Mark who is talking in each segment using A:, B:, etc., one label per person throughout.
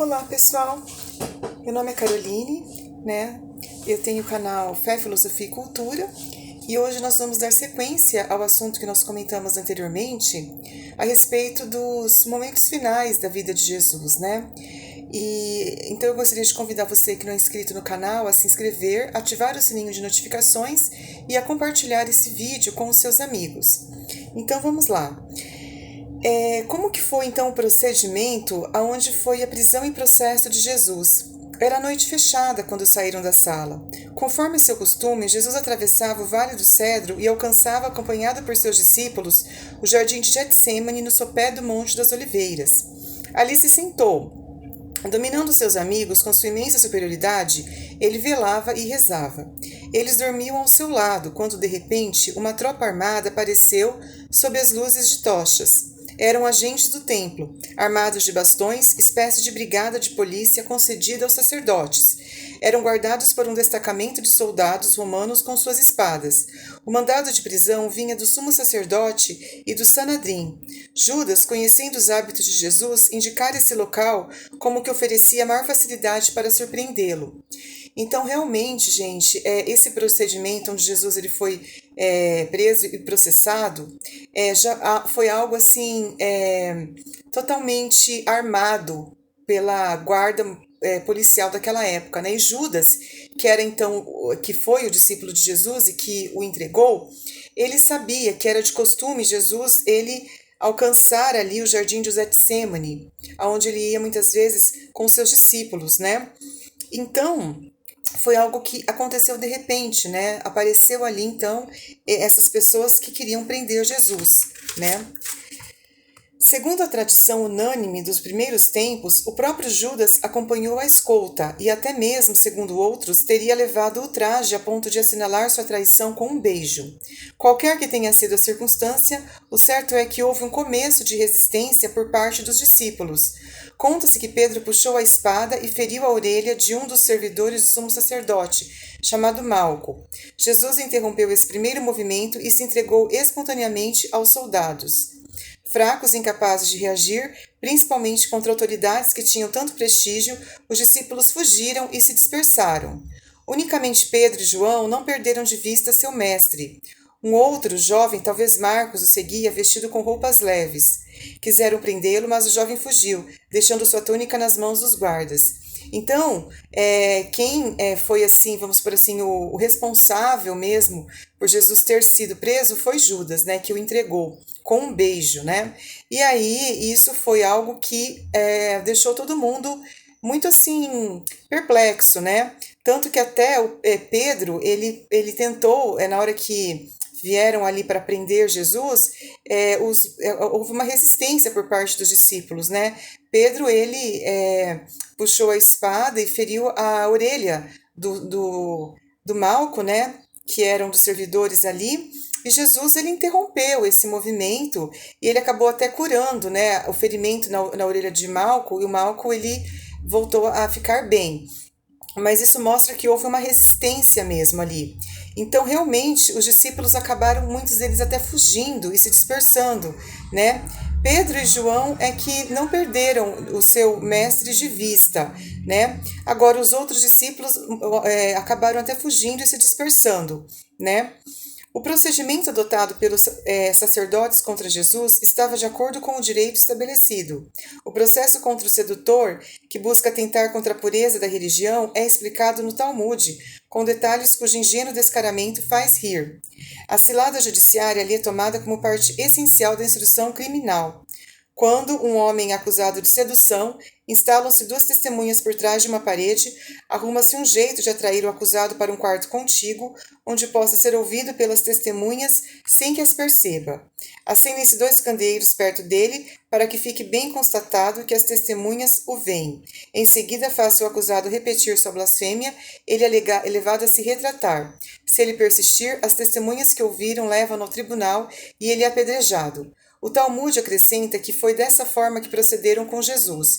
A: Olá pessoal, meu nome é Caroline, né? Eu tenho o canal Fé, Filosofia e Cultura e hoje nós vamos dar sequência ao assunto que nós comentamos anteriormente a respeito dos momentos finais da vida de Jesus, né? Então eu gostaria de convidar você que não é inscrito no canal a se inscrever, ativar o sininho de notificações e a compartilhar esse vídeo com os seus amigos. Então vamos lá. Como que foi então o procedimento aonde foi a prisão em processo de Jesus? Era noite fechada quando saíram da sala. Conforme seu costume, Jesus atravessava o Vale do Cedro e alcançava, acompanhado por seus discípulos, o jardim de Getsêmani no sopé do Monte das Oliveiras. Ali se sentou. Dominando seus amigos com sua imensa superioridade, ele velava e rezava. Eles dormiam ao seu lado, quando de repente uma tropa armada apareceu sob as luzes de tochas. Eram agentes do templo, armados de bastões, espécie de brigada de polícia concedida aos sacerdotes. Eram guardados por um destacamento de soldados romanos com suas espadas. O mandado de prisão vinha do sumo sacerdote e do Sanedrim. Judas, conhecendo os hábitos de Jesus, indicara esse local como que oferecia maior facilidade para surpreendê-lo. Então, realmente, gente, esse procedimento onde Jesus ele foi preso e processado já foi algo assim totalmente armado pela guarda policial daquela época, né? E Judas, que era então que foi o discípulo de Jesus e que o entregou, ele sabia que era de costume Jesus ele alcançar ali o jardim de Getsêmani, aonde ele ia muitas vezes com seus discípulos, né? Então foi algo que aconteceu de repente, né? Apareceu ali então essas pessoas que queriam prender Jesus, né? Segundo a tradição unânime dos primeiros tempos, o próprio Judas acompanhou a escolta e até mesmo, segundo outros, teria levado o traje a ponto de assinalar sua traição com um beijo. Qualquer que tenha sido a circunstância, o certo é que houve um começo de resistência por parte dos discípulos. Conta-se que Pedro puxou a espada e feriu a orelha de um dos servidores do sumo sacerdote, chamado Malco. Jesus interrompeu esse primeiro movimento e se entregou espontaneamente aos soldados. Fracos e incapazes de reagir, principalmente contra autoridades que tinham tanto prestígio, os discípulos fugiram e se dispersaram. Unicamente Pedro e João não perderam de vista seu mestre. Um outro, jovem, talvez Marcos, o seguia vestido com roupas leves. Quiseram prendê-lo, mas o jovem fugiu, deixando sua túnica nas mãos dos guardas. Então, quem foi assim, vamos por assim, o responsável mesmo por Jesus ter sido preso foi Judas, né, que o entregou com um beijo, né? E aí isso foi algo que deixou todo mundo muito assim perplexo, né? Tanto que até Pedro ele tentou na hora que vieram ali para prender Jesus, houve uma resistência por parte dos discípulos, né? Pedro, ele puxou a espada e feriu a orelha do Malco, né? Que era um dos servidores ali, e Jesus, ele interrompeu esse movimento e ele acabou até curando, né? O ferimento na orelha de Malco, e o Malco, ele voltou a ficar bem. Mas isso mostra que houve uma resistência mesmo ali. Então, realmente, os discípulos acabaram, muitos deles até fugindo e se dispersando, né? Pedro e João é que não perderam o seu mestre de vista, né? Agora, os outros discípulos acabaram até fugindo e se dispersando, né? O procedimento adotado pelos sacerdotes contra Jesus estava de acordo com o direito estabelecido. O processo contra o sedutor, que busca atentar contra a pureza da religião, é explicado no Talmude, com detalhes cujo ingênuo descaramento faz rir. A cilada judiciária ali é tomada como parte essencial da instrução criminal. Quando um homem é acusado de sedução, instalam-se duas testemunhas por trás de uma parede, arruma-se um jeito de atrair o acusado para um quarto contíguo, onde possa ser ouvido pelas testemunhas sem que as perceba. Acendem-se dois candeeiros perto dele, para que fique bem constatado que as testemunhas o veem. Em seguida, faça o acusado repetir sua blasfêmia, ele é levado a se retratar. Se ele persistir, as testemunhas que ouviram levam-no ao tribunal e ele é apedrejado. O Talmude acrescenta que foi dessa forma que procederam com Jesus,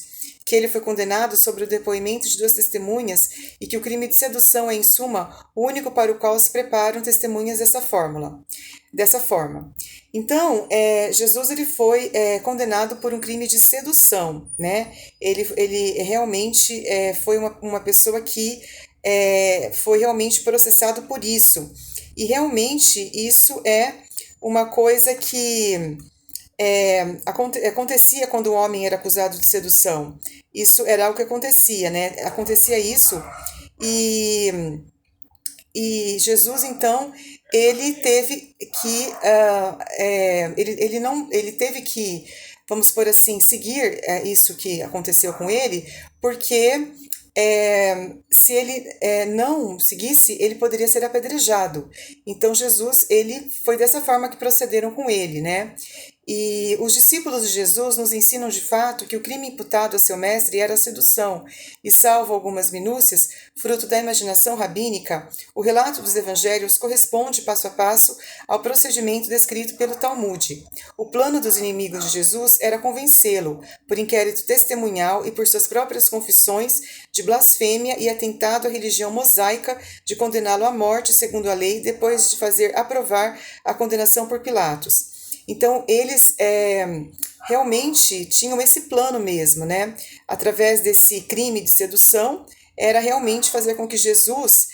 A: que ele foi condenado sobre o depoimento de duas testemunhas e que o crime de sedução é, em suma, o único para o qual se preparam testemunhas dessa forma. Então, Jesus ele foi condenado por um crime de sedução, né? Ele realmente foi uma pessoa que foi realmente processado por isso. E realmente isso é uma coisa que acontecia quando o homem era acusado de sedução. Isso era algo que acontecia, né? Acontecia isso e, Jesus, então, ele teve que, ele teve que, vamos por assim, seguir isso que aconteceu com ele, porque se ele não seguisse, ele poderia ser apedrejado. Então Jesus, ele foi dessa forma que procederam com ele, né? E os discípulos de Jesus nos ensinam de fato que o crime imputado a seu mestre era a sedução, e salvo algumas minúcias, fruto da imaginação rabínica, o relato dos evangelhos corresponde passo a passo ao procedimento descrito pelo Talmude. O plano dos inimigos de Jesus era convencê-lo, por inquérito testemunhal e por suas próprias confissões, de blasfêmia e atentado à religião mosaica, de condená-lo à morte segundo a lei, depois de fazer aprovar a condenação por Pilatos. Então, eles realmente tinham esse plano mesmo, né? Através desse crime de sedução, era realmente fazer com que Jesus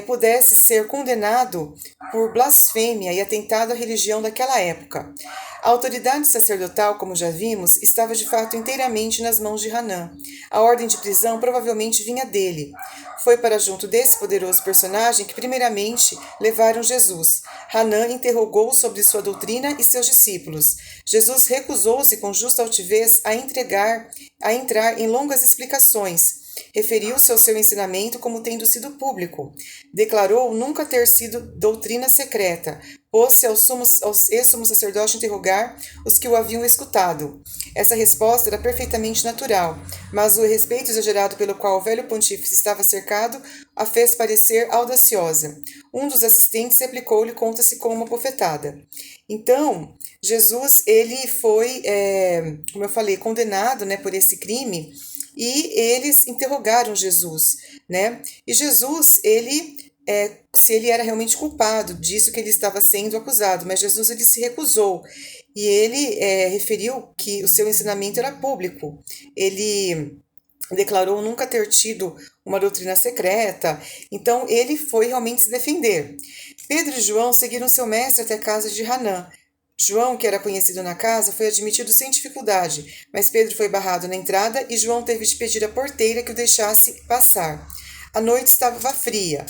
A: pudesse ser condenado por blasfêmia e atentado à religião daquela época. A autoridade sacerdotal, como já vimos, estava de fato inteiramente nas mãos de Hanã. A ordem de prisão provavelmente vinha dele. Foi para junto desse poderoso personagem que primeiramente levaram Jesus. Hanã interrogou sobre sua doutrina e seus discípulos. Jesus recusou-se com justa altivez a entrar em longas explicações. Referiu-se ao seu ensinamento como tendo sido público. Declarou nunca ter sido doutrina secreta. Pôs-se ao sumo sacerdote interrogar os que o haviam escutado. Essa resposta era perfeitamente natural, mas o respeito exagerado pelo qual o velho pontífice estava cercado a fez parecer audaciosa. Um dos assistentes replicou-lhe conta-se como uma bofetada. Então, Jesus, ele foi, como eu falei, condenado, né, por esse crime, e eles interrogaram Jesus, né? E Jesus, se ele era realmente culpado disso que ele estava sendo acusado, mas Jesus ele se recusou e ele referiu que o seu ensinamento era público. Ele declarou nunca ter tido uma doutrina secreta, então ele foi realmente se defender. Pedro e João seguiram seu mestre até a casa de Hanã. João, que era conhecido na casa, foi admitido sem dificuldade, mas Pedro foi barrado na entrada e João teve de pedir à porteira que o deixasse passar. A noite estava fria.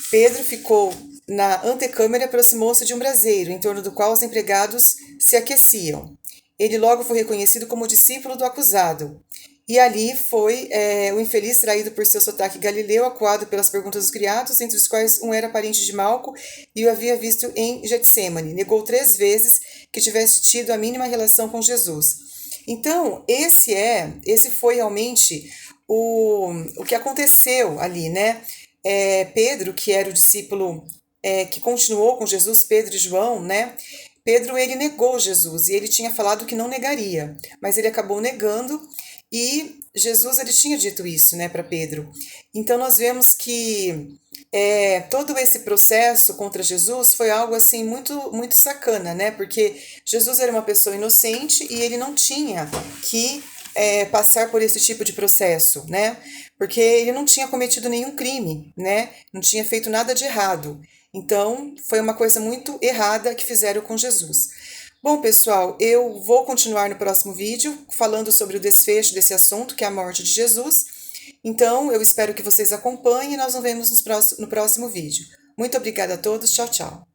A: Pedro ficou na antecâmara e aproximou-se de um braseiro, em torno do qual os empregados se aqueciam. Ele logo foi reconhecido como discípulo do acusado. E ali foi o infeliz traído por seu sotaque galileu, acuado pelas perguntas dos criados, entre os quais um era parente de Malco e o havia visto em Getsêmani. Negou 3 vezes que tivesse tido a mínima relação com Jesus. Então, esse foi realmente o que aconteceu ali, né? Pedro, que era o discípulo que continuou com Jesus, Pedro e João, né? Pedro, ele negou Jesus e ele tinha falado que não negaria, mas ele acabou negando. E Jesus ele tinha dito isso, né, para Pedro. Então nós vemos que todo esse processo contra Jesus foi algo assim muito muito sacana, né? Porque Jesus era uma pessoa inocente e ele não tinha que passar por esse tipo de processo, né? Porque ele não tinha cometido nenhum crime, né? Não tinha feito nada de errado. Então foi uma coisa muito errada que fizeram com Jesus. Bom, pessoal, eu vou continuar no próximo vídeo falando sobre o desfecho desse assunto, que é a morte de Jesus. Então, eu espero que vocês acompanhem e nós nos vemos no próximo vídeo. Muito obrigada a todos. Tchau, tchau.